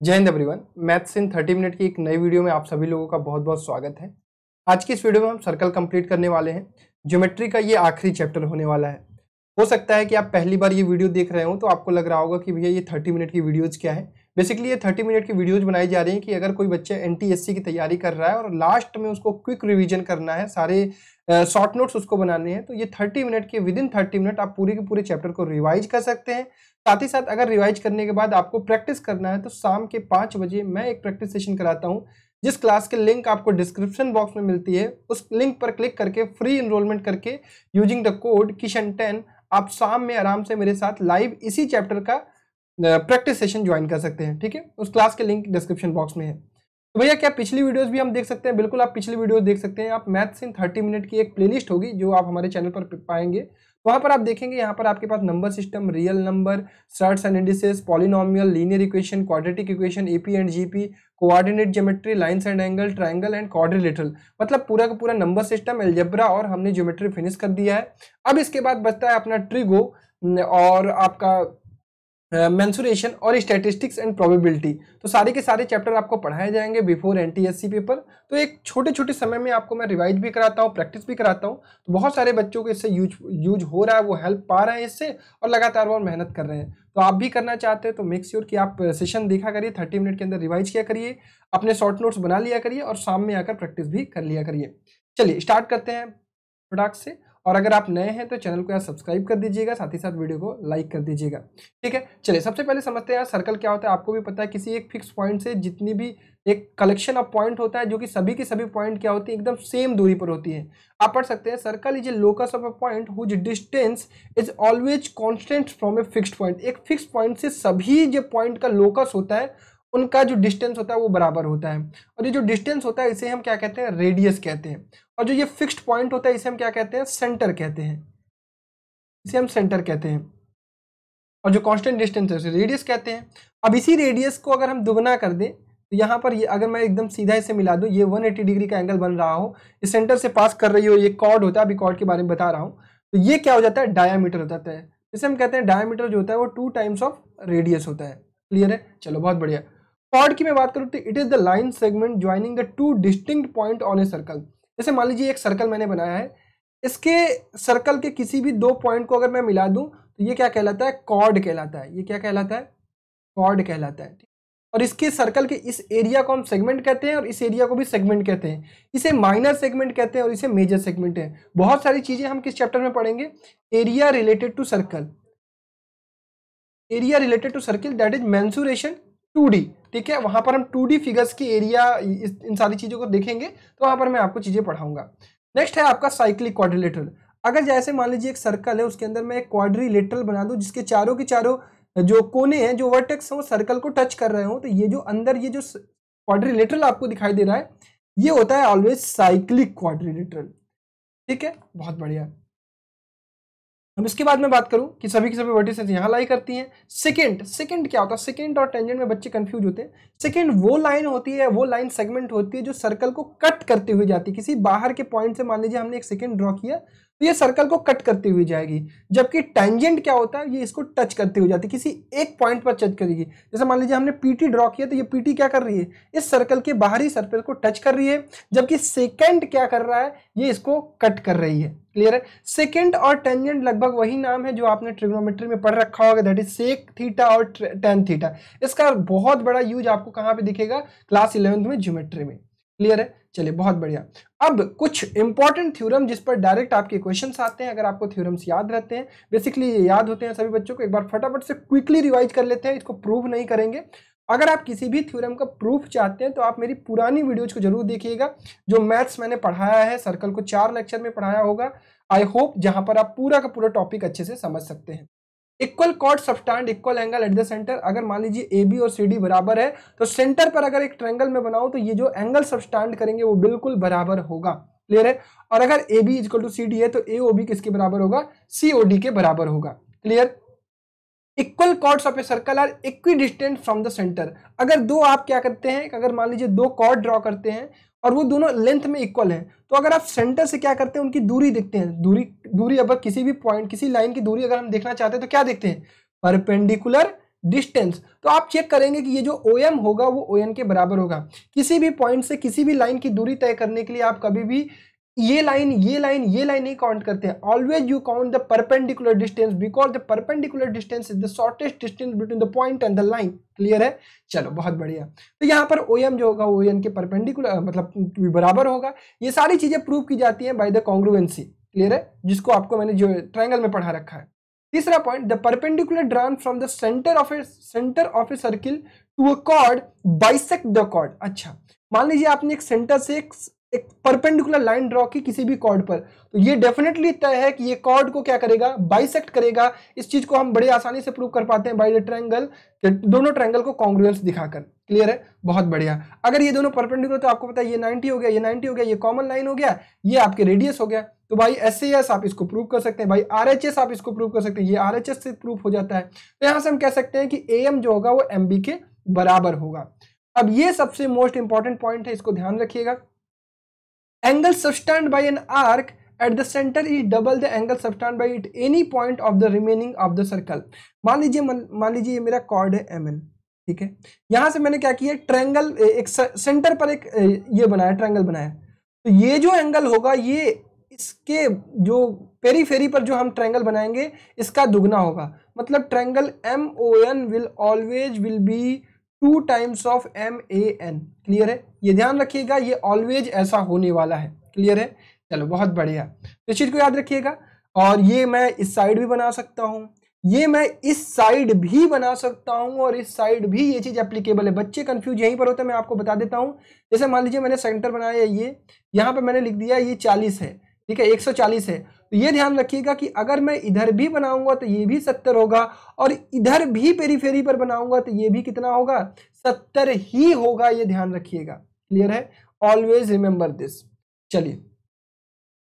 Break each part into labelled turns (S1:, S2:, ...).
S1: जय Hind everyone. Maths इन 30 minute की एक नई वीडियो में आप सभी लोगों का बहुत बहुत स्वागत है। आज की इस वीडियो में हम सर्कल कंप्लीट करने वाले हैं। ज्योमेट्री का ये आखिरी चैप्टर होने वाला है। हो सकता है कि आप पहली बार ये वीडियो देख रहे हो तो आपको लग रहा होगा कि भैया ये 30 मिनट की वीडियोज क्या है। बेसिकली ये 30 मिनट की वीडियोज बनाई जा रही हैं कि अगर कोई बच्चा NTSC की तैयारी कर रहा है और लास्ट में उसको क्विक रिविजन करना है, सारे शॉर्ट नोट्स उसको बनाने हैं, तो ये 30 मिनट के विदिन 30 मिनट आप पूरे के पूरे चैप्टर को रिवाइज कर सकते हैं। साथ ही साथ अगर रिवाइज करने के बाद आपको प्रैक्टिस करना है तो शाम के 5 बजे मैं एक प्रैक्टिस सेशन कराता हूं, जिस क्लास के लिंक आपको डिस्क्रिप्शन बॉक्स में मिलती है। उस लिंक पर क्लिक करके फ्री एनरोलमेंट करके यूजिंग द कोड किशन10 आप शाम में आराम से मेरे साथ लाइव इसी चैप्टर का प्रैक्टिस सेशन ज्वाइन कर सकते हैं। ठीक है, उस क्लास के लिंक डिस्क्रिप्शन बॉक्स में है। तो भैया क्या पिछली वीडियोस भी हम देख सकते हैं? बिल्कुल, आप पिछली वीडियोस देख सकते हैं। आप मैथ्स इन 30 मिनट की एक प्लेलिस्ट होगी जो आप हमारे चैनल पर पाएंगे। वहां पर आप देखेंगे, यहाँ पर आपके पास number system, real number, surds and indices, polynomial, linear equation, quadratic equation, AP and GP, coordinate geometry, lines and angle, triangle and quadrilateral, मतलब पूरा का पूरा नंबर सिस्टम, अलजेब्रा और हमने ज्योमेट्री फिनिश कर दिया है। अब इसके बाद बचता है अपना ट्रिगो और आपका मेंसुरेशन और स्टैटिस्टिक्स एंड प्रोबेबिलिटी। तो सारे के सारे चैप्टर आपको पढ़ाए जाएंगे बिफोर NTSC पेपर। तो एक छोटे छोटे समय में आपको मैं रिवाइज भी कराता हूँ, प्रैक्टिस भी कराता हूँ। तो बहुत सारे बच्चों को इससे यूज हो रहा है, वो हेल्प पा रहे हैं इससे और लगातार वो मेहनत कर रहे हैं। तो आप भी करना चाहते हैं तो मेक श्योर कि आप सेशन देखा करिए, 30 मिनट के अंदर रिवाइज किया करिए, अपने शॉर्ट नोट्स बना लिया करिए और शाम में आकर प्रैक्टिस भी कर लिया करिए। चलिए स्टार्ट करते हैं फटाक से। और अगर आप नए हैं तो चैनल को यार सब्सक्राइब कर दीजिएगा, साथ ही साथ वीडियो को लाइक कर दीजिएगा। ठीक है, चलिए सबसे पहले समझते हैं यार सर्कल क्या होता है। आपको भी पता है, किसी एक फिक्स पॉइंट से जितनी भी एक कलेक्शन ऑफ पॉइंट होता है, जो कि सभी के सभी पॉइंट क्या होती है, एकदम सेम दूरी पर होती है। आप पढ़ सकते हैं, circle is a locus of a point whose distance is always constant from a fixed point. एक फिक्स पॉइंट से सभी जो पॉइंट का लोकस होता है उनका जो डिस्टेंस होता है वो बराबर होता है। और ये जो डिस्टेंस होता है इसे हम क्या कहते हैं? रेडियस कहते हैं। और जो ये फिक्स्ड पॉइंट होता है इसे हम क्या कहते हैं? सेंटर कहते हैं। इसे हम सेंटर कहते हैं। और जो कांस्टेंट डिस्टेंस है उसे रेडियस कहते हैं। अब इसी रेडियस को अगर हम दुगना कर दें तो यहाँ पर ये अगर मैं एकदम सीधा इसे मिला दूं, ये 180 डिग्री का एंगल बन रहा हो, इस सेंटर से पास कर रही हो, ये कॉर्ड होता है, अभी कॉर्ड के बारे में बता रहा हूँ, तो ये क्या हो जाता है? डायामीटर हो जाता है। इसे हम कहते हैं डायामीटर जो होता है वो 2 टाइम्स ऑफ रेडियस होता है। क्लियर है? चलो बहुत बढ़िया। कॉर्ड की मैं बात करूँ तो it is the line segment joining the 2 distinct point on a circle. जैसे मान लीजिए एक सर्कल मैंने बनाया है, इसके सर्कल के किसी भी 2 पॉइंट को अगर मैं मिला दूं तो ये क्या कहलाता है? कॉर्ड कहलाता है। ये क्या कहलाता है? कॉर्ड कहलाता है। और इसके सर्कल के इस एरिया को हम सेगमेंट कहते हैं और इस एरिया को भी सेगमेंट कहते हैं। इसे माइनर सेगमेंट कहते हैं और इसे मेजर सेगमेंट है। बहुत सारी चीजें हम किस चैप्टर में पढ़ेंगे? Area related to circle, area related to circle, that is mensuration 2D। ठीक है, वहां पर हम 2D फिगर्स की एरिया, इन सारी चीजों को देखेंगे, तो वहां पर मैं आपको चीजें पढ़ाऊंगा। नेक्स्ट है आपका साइक्लिक क्वाड्रिलेटरल। अगर जैसे मान लीजिए एक सर्कल है, उसके अंदर मैं एक क्वाड्रिलेटरल बना दूं जिसके चारों के चारों जो कोने हैं, जो वर्टेक्स हैं, वो सर्कल को टच कर रहे हो, तो ये जो अंदर ये जो क्वाड्रिलेटरल आपको दिखाई दे रहा है, ये होता है ऑलवेज साइक्लिक क्वाड्रिलेटरल। ठीक है, बहुत बढ़िया। अब इसके बाद में बात करूं कि सभी की सभी वर्टिसेस यहां लाई करती हैं। सेकंड क्या होता है? सेकंड और टेंजेंट में बच्चे कंफ्यूज होते हैं। सेकंड वो लाइन होती है, वो लाइन सेगमेंट होती है जो सर्कल को कट करते हुए जाती है। किसी बाहर के पॉइंट से मान लीजिए हमने एक सेकंड ड्रॉ किया तो ये सर्कल को कट करते हुए जाएगी। जबकि टेंजेंट क्या होता है? ये इसको टच करते हुए जाती है, किसी एक पॉइंट पर टच करेगी। जैसे मान लीजिए हमने PT ड्रॉ किया तो ये PT क्या कर रही है? इस सर्कल के बाहरी सरफेस को टच कर रही है, जबकि सेकंड क्या कर रहा है? ये इसको कट कर रही है। क्लियर है? सेकंड और टेंजेंट लगभग वही नाम है जो आपने ट्रिग्नोमेट्री में पढ़ रखा होगा, दैट इज सेक थीटा और टेन थीटा। इसका बहुत बड़ा यूज आपको कहां पे दिखेगा? क्लास 11th में ज्योमेट्री में। क्लियर है? चलिए बहुत बढ़िया। अब कुछ इंपॉर्टेंट थ्योरम जिस पर डायरेक्ट आपके क्वेश्चंस आते हैं, अगर आपको थ्योरम्स याद रहते हैं, बेसिकली ये याद होते हैं सभी बच्चों को, एक बार फटाफट से क्विकली रिवाइज कर लेते हैं, इसको प्रूव नहीं करेंगे। अगर आप किसी भी थ्योरम का प्रूफ चाहते हैं तो आप मेरी पुरानी वीडियोज को जरूर देखिएगा, जो मैथ्स मैंने पढ़ाया है, सर्कल को 4 लेक्चर में पढ़ाया होगा, आई होप, जहां पर आप पूरा का पूरा टॉपिक अच्छे से समझ सकते हैं। Equal chord subtend equal angle at the centre. अगर मान लीजिए AB और CD बराबर है तो सेंटर पर अगर एक ट्रायंगल में बनाऊं तो ये जो एंगल सबस्टैंड करेंगे वो बिल्कुल बराबर होगा। क्लियर है? और अगर AB इक्वल टू CD है तो AOB किसके बराबर होगा? COD के बराबर होगा। Clear? Equal chords of a circle are equidistant from the centre. अगर दो आप क्या करते हैं, अगर मान लीजिए 2 कॉर्ड ड्रॉ करते हैं और वो दोनों लेंथ में इक्वल हैं, तो अगर आप सेंटर से क्या करते हैं, उनकी दूरी देखते हैं। दूरी अगर किसी भी पॉइंट, किसी लाइन की दूरी अगर हम देखना चाहते हैं तो क्या देखते हैं? परपेंडिकुलर डिस्टेंस, तो आप चेक करेंगे कि ये जो OM होगा वो ON के बराबर होगा। किसी भी पॉइंट से किसी भी लाइन की दूरी तय करने के लिए आप कभी भी ये लाइन नहीं काउंट करते हैं। Always you count the perpendicular distance because the perpendicular distance is the shortest distance between the point and the line. Clear है? चलो बहुत बढ़िया। तो यहाँ पर OM जो होगा वो ON के परपेंडिकुलर मतलब बराबर होगा। ये सारी चीजें प्रूव की जाती हैं बाय द कॉन्ग्रुएंसी। क्लियर है? जिसको आपको मैंने जो ट्रायंगल में पढ़ा रखा है। तीसरा point, the perpendicular drawn from the centre of a circle to a chord bisect the chord. अच्छा, मान लीजिए आपने एक सेंटर से एक परपेंडिकुलर लाइन ड्रॉ की किसी भी कॉर्ड पर, तो ये डेफिनेटली तय है कि ये कॉर्ड को क्या करेगा, बाइसेक्ट करेगा। इस चीज को हम बड़े आसानी से प्रूव कर पाते हैं बाय द ट्रायंगल, दोनों ट्रायंगल को कॉन्ग्रुएंस दिखाकर। क्लियर है? बहुत बढ़िया। अगर ये दोनों परपेंडिकुलर तो आपको पता है ये 90 हो गया, ये 90 हो गया, ये कॉमन लाइन हो गया, ये आपके रेडियस हो गया। तो भाई SAS आप इसको प्रूव कर सकते हैं, भाई RHS आप इसको प्रूव कर सकते हैं, ये RHS से प्रूव हो जाता है। तो यहां से हम कह सकते हैं कि AM जो होगा वो MB के बराबर होगा। अब ये सबसे मोस्ट इंपॉर्टेंट पॉइंट है, इसको ध्यान रखिएगा। Angle subtended by an arc at the center is double the angle subtended by at any point of the remaining of the circle। मान लीजिए ये मेरा कॉर्ड है MN, ठीक है। यहां से मैंने क्या किया, ट्रायंगल एक सेंटर पर एक ये बनाया, ट्रायंगल बनाया। तो ये जो एंगल होगा ये इसके जो पेरीफेरी पर जो हम ट्रायंगल बनाएंगे इसका दुगना होगा। मतलब triangle MON will be 2 times of MAN। Clear है? ये ध्यान रखिएगा, ये ऑलवेज ऐसा होने वाला है। क्लियर है? चलो बहुत बढ़िया, तो इस चीज को याद रखिएगा। और ये मैं इस साइड भी बना सकता हूं, ये मैं इस साइड भी बना सकता हूं, और इस साइड भी ये चीज एप्लीकेबल है। बच्चे कंफ्यूज यहीं पर होते हैं, मैं आपको बता देता हूं। जैसे मान लीजिए मैंने सेंटर बनाया, ये यहां पर मैंने लिख दिया ये 40 है, ठीक है, 140 है। तो ये ध्यान रखिएगा कि अगर मैं इधर भी बनाऊंगा तो ये भी 70 होगा, और इधर भी पेरीफेरी पर बनाऊंगा तो ये भी कितना होगा, 70 ही होगा। ये ध्यान रखिएगा। क्लियर है? Always remember this. चलिए,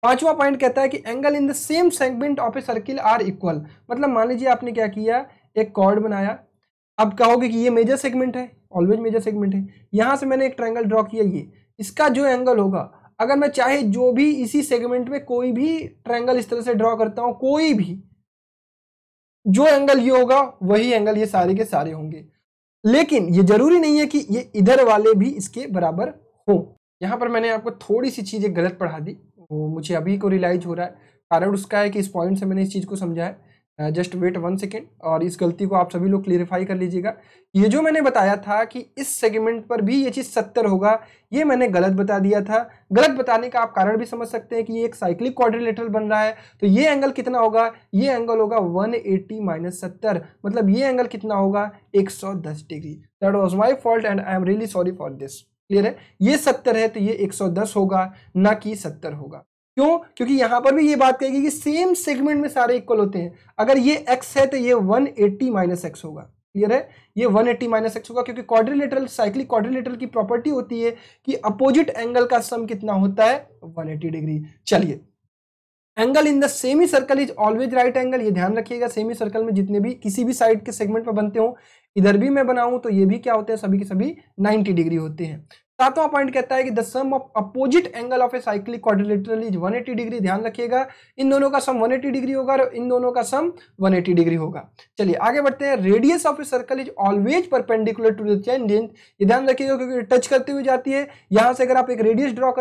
S1: पांचवा पॉइंट कहता है कि angle in the same segment of a circle are equal. मतलब मान लीजिए आपने क्या किया, एक कॉर्ड बनाया। अब कहोगे कि ये मेजर सेगमेंट है, ऑलवेज मेजर सेगमेंट है। यहां से मैंने एक ट्रायंगल ड्रॉ किया, ये इसका जो एंगल होगा, अगर मैं चाहे जो भी इसी सेगमेंट में कोई भी ट्रायंगल इस तरह से ड्रॉ करता हूं, कोई भी जो एंगल ये होगा वही एंगल ये सारे के सारे होंगे। लेकिन ये जरूरी नहीं है कि ये इधर वाले भी इसके बराबर हो। यहां पर मैंने आपको थोड़ी सी चीजें गलत पढ़ा दी, वो मुझे अभी को रियलाइज हो रहा है। कारण उसका है कि इस पॉइंट से मैंने इस चीज को समझा है। जस्ट वेट 1 सेकेंड, और इस गलती को आप सभी लोग क्लियरिफाई कर लीजिएगा। ये जो मैंने बताया था कि इस सेगमेंट पर भी ये चीज 70 होगा, ये मैंने गलत बता दिया था। गलत बताने का आप कारण भी समझ सकते हैं कि ये एक साइक्लिक क्वाड्रिलेटरल बन रहा है। तो ये एंगल कितना होगा, ये एंगल होगा 180 - 70। मतलब ये एंगल कितना होगा, 110 degree. That was my fault and I am really sorry for this. Clear है? ये 70 है तो ये 110 होगा, ना कि 70 होगा। क्यों? क्योंकि यहां पर भी ये बात कहेगी कि सेम सेगमेंट में सारे इक्वल होते हैं। अगर ये x है तो ये 180 - x होगा। क्लियर है? ये 180 - x होगा, क्योंकि क्वाड्रिलेटरल, साइक्लिक क्वाड्रिलेटरल की प्रॉपर्टी होती है कि अपोजिट एंगल का सम कितना होता है, 180 डिग्री। चलिए, angle in the semi circle is always right angle. ये ध्यान रखिएगा, सेमी सर्कल में जितने भी किसी भी साइड के सेगमेंट पर बनते हो, इधर भी मैं बनाऊं तो ये भी क्या होते हैं, सभी के सभी 90 डिग्री होते हैं। सातवां पॉइंट कहता है कि the sum of opposite angle of a cyclic quadrilateral is 180 degree. ध्यान रखिएगा, इन दोनों का सम 180 डिग्री होगा और इन दोनों का सम 180 डिग्री होगा। चलिए आगे बढ़ते हैं। Radius of a circle is always perpendicular to the tangent. ये ध्यान रखिएगा क्योंकि टच करते हुए जाती है। यहां से अगर आप एक रेडियस ड्रॉ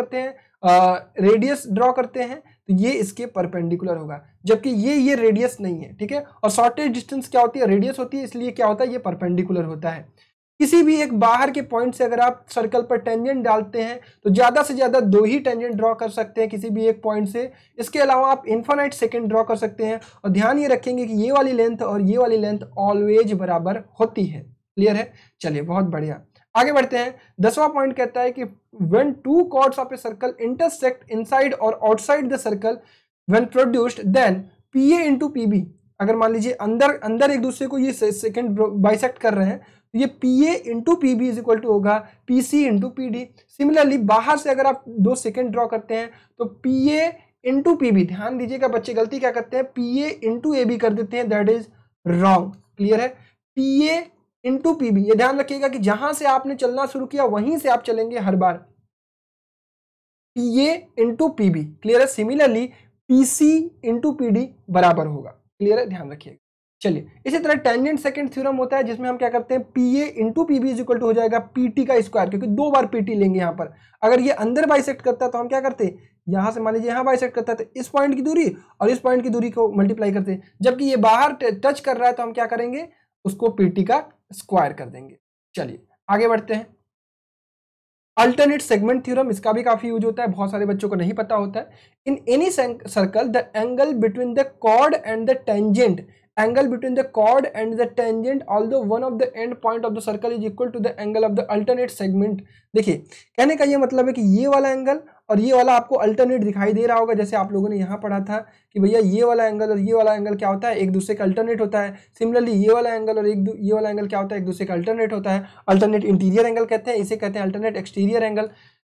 S1: करते हैं तो ये इसके परपेंडिकुलर होगा, जबकि ये रेडियस नहीं है। ठीक है? और शॉर्टेस्ट डिस्टेंस क्या होती है, रेडियस होती है, इसलिए क्या होता है, ये परपेंडिकुलर होता है। किसी भी एक बाहर के पॉइंट से अगर आप सर्कल पर टेंजेंट डालते हैं तो ज्यादा से ज्यादा 2 ही टेंजेंट ड्रॉ कर सकते हैं किसी भी एक पॉइंट से। इसके अलावा आप इनफाइनाइट सेकंड ड्रॉ कर सकते हैं। और ध्यान ये रखेंगे कि ये वाली लेंथ और ये वाली लेंथ ऑलवेज बराबर होती है। क्लियर है? चलिए बहुत बढ़िया, आगे बढ़ते हैं। 10वां पॉइंट कहता है कि when two chords of a circle intersect inside or outside the circle when produced then PA into PB। अगर मान लीजिए अंदर एक दूसरे को ये सेकंड बाइसेक्ट कर रहे हैं तो ये PA into PB is equal to होगा PC into PD। सिमिलरली बाहर से अगर आप 2 सेकंड ड्रॉ करते हैं तो PA into PB, ध्यान दीजिएगा बच्चे गलती क्या करते हैं, PA into AB कर देते हैं, दैट इज रॉन्ग। क्लियर है? PA into PB, ये ध्यान रखिएगा कि जहां से आपने चलना शुरू किया वहीं से आप चलेंगे हर बार, PA into PB। क्लियर है? सिमिलरली PC into PD बराबर होगा। क्लियर है? ध्यान रखिएगा। चलिए, इसी तरह टेंजेंट सेकंड थ्योरम होता है जिसमें हम क्या करते हैं, P A into P B is equal to हो जाएगा पी टी का स्क्वायर, क्योंकि 2 बार पी टी लेंगे यहाँ पर। अगर ये अंदर बाइसेक्ट करता है तो हम क्या करते हैं, यहाँ से मान लीजिए यहाँ बाइसेक्ट करता है तो इस पॉइंट की दूरी और इस पॉइंट की दूरी को मल्टीप्लाई करते हैं, जबकि ये बाहर टच कर रहा है तो हम क्या करेंगे, उसको पी टी का स्क्वायर कर देंगे। चलिए आगे बढ़ते हैं। अल्टरनेट सेगमेंट थ्योरम, इसका भी काफी यूज होता है, बहुत सारे बच्चों को नहीं पता होता है। In any circle the angle between the chord and the tangent, angle between the chord and the tangent although one of the end point of the circle is equal to the angle of the alternate segment. देखिए कहने का ये मतलब है कि ये वाला angle और ये वाला आपको अल्टरनेट दिखाई दे रहा होगा, जैसे आप लोगों ने यहाँ पढ़ा था कि भैया ये वाला एंगल और ये वाला एंगल क्या होता है, एक दूसरे का अल्टरनेट होता है। सिमिलरली ये वाला एंगल और ये वाला एंगल क्या होता है, एक दूसरे का अल्टरनेट होता है। अल्टरनेट इंटीरियर एंगल कहते हैं, इसे कहते हैं अल्टरनेट एक्सटीरियर एंगल,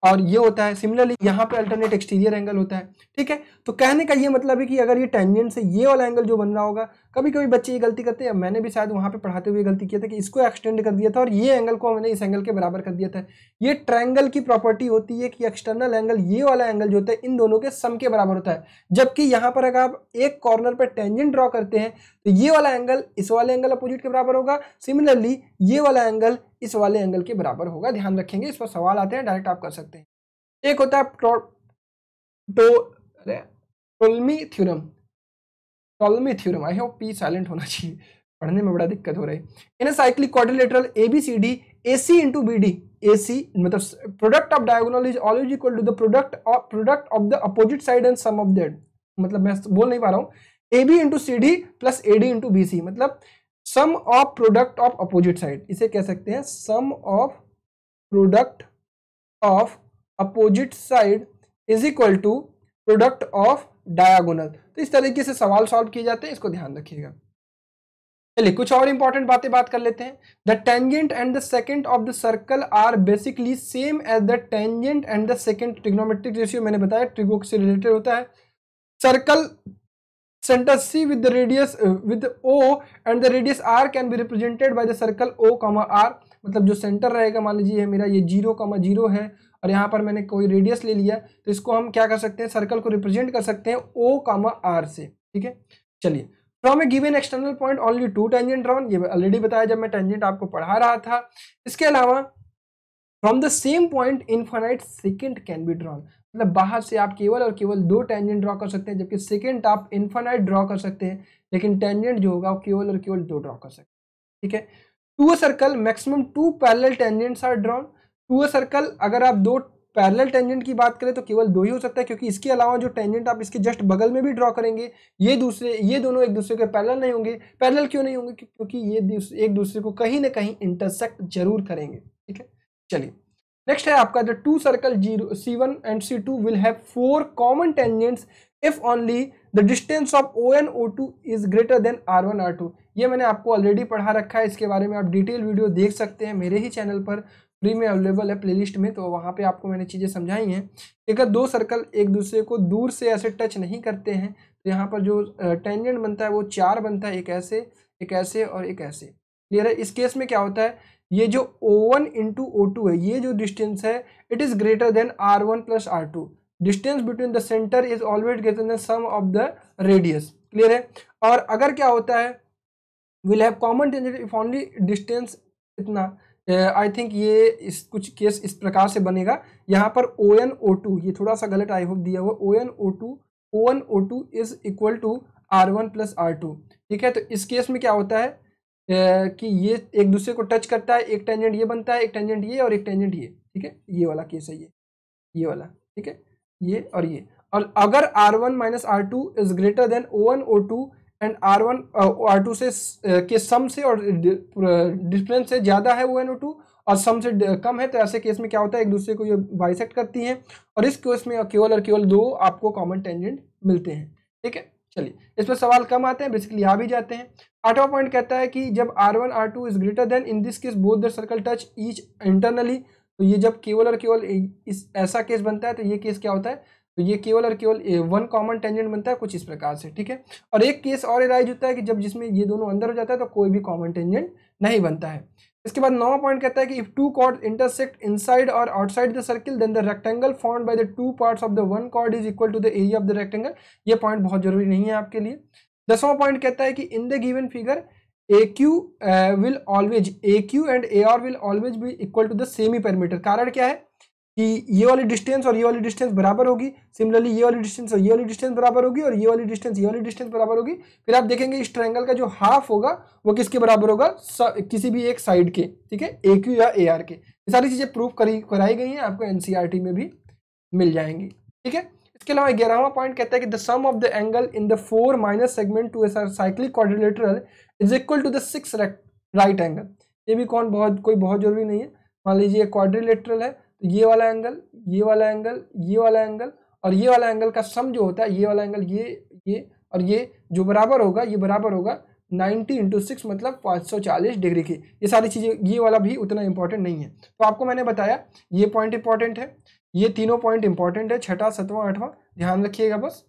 S1: और ये होता है सिमिलरली यहाँ पे अल्टरनेट एक्सटीरियर एंगल होता है। ठीक है, तो कहने का ये मतलब है कि अगर ये टेंजेंट से ये वाला एंगल जो बन रहा होगा, कभी कभी बच्चे ये गलती करते हैं, मैंने भी शायद वहाँ पे पढ़ाते हुए गलती किया था कि इसको एक्सटेंड कर दिया था और ये एंगल को मैंने इस एंगल के बराबर कर दिया था। ये ट्रायंगल की प्रॉपर्टी होती है कि एक्सटर्नल एंगल, ये वाला एंगल जो होता है इन दोनों के सम के बराबर होता है। जबकि यहाँ पर अगर आप एक कॉर्नर पर टेंजेंट ड्रॉ करते हैं तो ये वाला एंगल इस वाले एंगल अपोजिट के बराबर होगा, सिमिलरली ये वाला एंगल इस वाले एंगल के बराबर होगा। ध्यान रखेंगे, इस पर सवाल आते हैं, डायरेक्ट आप कर सकते हैं। एक होता है Ptolemy theorem, Ptolemy theorem, I hope P silent होना चाहिए, पढ़ने में बड़ा दिक्कत हो रही है। In a cyclic quadrilateral ABCD AC into B D, AC मतलब product of diagonal is always equal to the product of the opposite side and sum of that, मतलब मैं बोल नहीं पा रहा हूँ, AB into C D plus AD into B C, मतलब sum of product of opposite side, इसे कह सकते हैं sum of product of opposite side is equal to product of diagonal. तो इस तरीके से सवाल सॉल्व किए जाते हैं, इसको ध्यान रखिएगा। चलिए कुछ और इंपॉर्टेंट बात कर लेते हैं। The tangent and the secant of the circle are basically same as the tangent and the secant. Trigonometric ratio मैंने बताया ट्रिगो से रिलेटेड होता है। Circle center C with the radius with O and the radius R can be represented by the circle O, R, मतलब जो centre रहेगा, मान लीजिए मेरा ये 0,0 है और यहाँ पर मैंने कोई रेडियस ले लिया, तो इसको हम क्या कर सकते हैं, सर्कल को रिप्रेजेंट कर सकते हैं O, R से। ठीक है, चलिए from A given external point only 2 tangent drawn, ये ऑलरेडी बताया जब मैं टेंजेंट आपको पढ़ा रहा था। इसके अलावा from the same point infinite second can be drawn, मतलब बाहर से आप केवल और केवल 2 टेंजेंट ड्रॉ कर सकते हैं, जबकि सेकेंड आप इनफाइनाइट ड्रॉ कर सकते हैं, लेकिन टेंजेंट जो होगा वो केवल और केवल 2 ड्रॉ कर सकते हैं। ठीक है, to a circle maximum 2 parallel tangents are drawn. To a circle अगर आप 2 पैरेलल टेंजेंट की बात करें तो केवल 2 ही हो सकता है, क्योंकि इसके अलावा जो टेंजेंट आप इसके जस्ट बगल में भी ड्रॉ करेंगे ये दोनों एक दूसरे के पैरेलल नहीं होंगे। पैरेलल क्यों नहीं होंगे, क्योंकि ये एक दूसरे को कहीं ना कहीं इंटरसेक्ट जरूर करेंगे। ठीक है, चलिए नेक्स्ट है आपका the two circle C1 and C2 will have 4 common tangents if only the distance of ON O2 is greater than R1 R2। ये मैंने आपको ऑलरेडी पढ़ा रखा है, इसके बारे में आप डिटेल वीडियो देख सकते हैं, मेरे ही चैनल पर फ्री में अवेलेबल है प्लेलिस्ट में, तो वहाँ पे आपको मैंने चीज़ें समझाई हैं। अगर 2 सर्कल एक दूसरे को दूर से ऐसे टच नहीं करते हैं तो यहाँ पर जो टेंजेंट बनता है वो 4 बनता है, एक ऐसे और एक ऐसे। क्लियर है, इस केस में क्या होता है, ये जो O1 इंटू O2 है, ये जो डिस्टेंस है it is greater than R1 plus R2। Distance between the centre is always greater than sum of the radius. Clear है, और अगर क्या होता है will have common tangent if only distance इतना, आई थिंक ये इस कुछ केस इस प्रकार से बनेगा। यहाँ पर ON O2, ये थोड़ा सा गलत आई होप दिया हुआ, ON O2 is equal to R1 plus R2। ठीक है, तो इस केस में क्या होता है कि ये एक दूसरे को टच करता है, एक टेंजेंट ये बनता है, एक टेंजेंट ये और एक टेंजेंट ये। ठीक है, ये वाला केस है, ये वाला। ठीक है, ये और अगर R1 minus R2 is greater then O1 O2 and R1 R2 से के सम से और डिफरेंस से ज्यादा है ON O2 और सम से कम है, तो ऐसे केस में क्या होता है, एक दूसरे को ये बाइसेक्ट करती हैं और इस केस में केवल और केवल 2 आपको कॉमन टेंजेंट मिलते हैं। ठीक है, चलिए इस पर सवाल कम आते हैं, बेसिकली आ भी जाते हैं। 8वां पॉइंट कहता है कि जब R1 R2 is greater then in this case both the circle touch each internally, तो ये जब केवल और केवल इस ऐसा केस बनता है तो ये केस क्या होता है, तो ये केवल और केवल 1 कॉमन टेंजेंट बनता है, कुछ इस प्रकार से। ठीक है, और एक केस और एराइज होता है कि जब जिसमें ये दोनों अंदर हो जाता है तो कोई भी कॉमन टेंजेंट नहीं बनता है। इसके बाद 9वां पॉइंट कहता है कि इफ 2 chords इंटरसेक्ट इनसाइड और outside the circle then the rectangle formed by the 2 parts of the 1 chord is equal to the area of the rectangle. ये पॉइंट बहुत जरूरी नहीं है आपके लिए। 10वां पॉइंट कहता है कि in the given figure AQ will always AQ and AR will always be equal to the semi perimeter। कारण क्या है कि ये वाली डिस्टेंस और ये वाली डिस्टेंस बराबर होगी, सिमिलरली ये वाली डिस्टेंस और ये वाली डिस्टेंस बराबर होगी, और ये वाली डिस्टेंस बराबर होगी। फिर आप देखेंगे इस ट्रायंगल का जो हाफ होगा वो किसके बराबर होगा, किसी भी एक साइड के, ठीक है, AQ या AR के। ये सारी चीजें प्रूफ कराई गई हैं, आपको NCERT में भी मिल जाएंगी, ठीक है। इसके अलावा 11वां पॉइंट कहता है कि the sum of the angle in the 4 minus segment to a cyclic quadrilateral is equal to the 6 right angle. ये भी कोई बहुत जरूरी नहीं है। मान लीजिए क्वाड्रिलेटरल है तो ये वाला एंगल, ये वाला एंगल, ये वाला एंगल और ये वाला एंगल का सम जो होता है, ये वाला एंगल, ये और ये जो बराबर होगा, ये बराबर होगा 90 × 6 मतलब 540 डिग्री की। ये सारी चीजें, ये वाला भी उतना इंपॉर्टेंट नहीं है। तो आपको मैंने बताया ये पॉइंट इंपॉर्टेंट है, ये तीनों पॉइंट इंपॉर्टेंट है, 6वां 7वां 8वां ध्यान रखिएगा, बस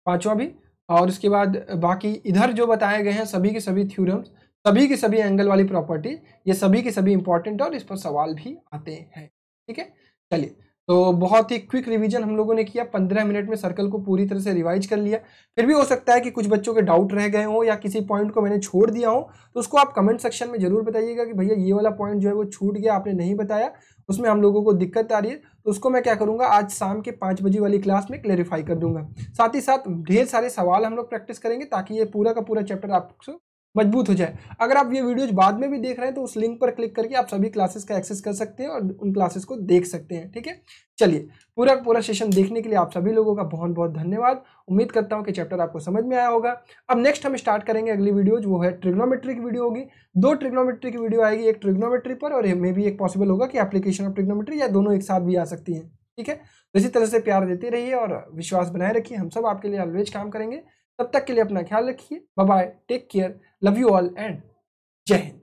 S1: 5वां भी। और उसके बाद बाकी इधर जो बताए गए हैं सभी के सभी थ्योरम्स, सभी के सभी एंगल वाली प्रॉपर्टी, ये सभी के सभी इंपॉर्टेंट है और इस पर सवाल भी आते हैं, ठीक है। चलिए, तो बहुत ही क्विक रिवीजन हम लोगों ने किया, 15 मिनट में सर्कल को पूरी तरह से रिवाइज कर लिया। फिर भी हो सकता है कि कुछ बच्चों के डाउट रह गए हो या किसी पॉइंट को मैंने छोड़ दिया हो, तो उसको आप कमेंट सेक्शन में जरूर बताइएगा कि भैया ये वाला पॉइंट जो है वो छूट गया, आपने नहीं बताया, उसमें हम लोगों को दिक्कत आ रही है। तो उसको मैं क्या करूंगा, आज शाम के 5 बजे वाली क्लास में क्लेरिफाई कर दूंगा। साथ ही साथ ढेर सारे सवाल हम लोग प्रैक्टिस करेंगे ताकि ये पूरा का पूरा चैप्टर आपको मजबूत हो जाए। अगर आप ये वीडियोज बाद में भी देख रहे हैं तो उस लिंक पर क्लिक करके आप सभी क्लासेस का एक्सेस कर सकते हैं और उन क्लासेस को देख सकते हैं, ठीक है। चलिए, पूरा सेशन देखने के लिए आप सभी लोगों का बहुत बहुत धन्यवाद। उम्मीद करता हूं कि चैप्टर आपको समझ में आया होगा। अब नेक्स्ट हम स्टार्ट करेंगे अगली वीडियोज, वो है ट्रिग्नोमेट्री की वीडियो होगी। 2 ट्रिग्नोमेट्री की वीडियो आएगी, एक ट्रिग्नोमेट्री पर और मे भी एक पॉसिबल होगा कि एप्लीकेशन ऑफ ट्रिग्नोमेट्री, या दोनों एक साथ भी आ सकती हैं, ठीक है। तो इसी तरह से प्यार देते रहिए और विश्वास बनाए रखिए, हम सब आपके लिए ऑलवेज काम करेंगे। तब तक के लिए अपना ख्याल रखिए, bye bye, take care, love you all and जय हिंद।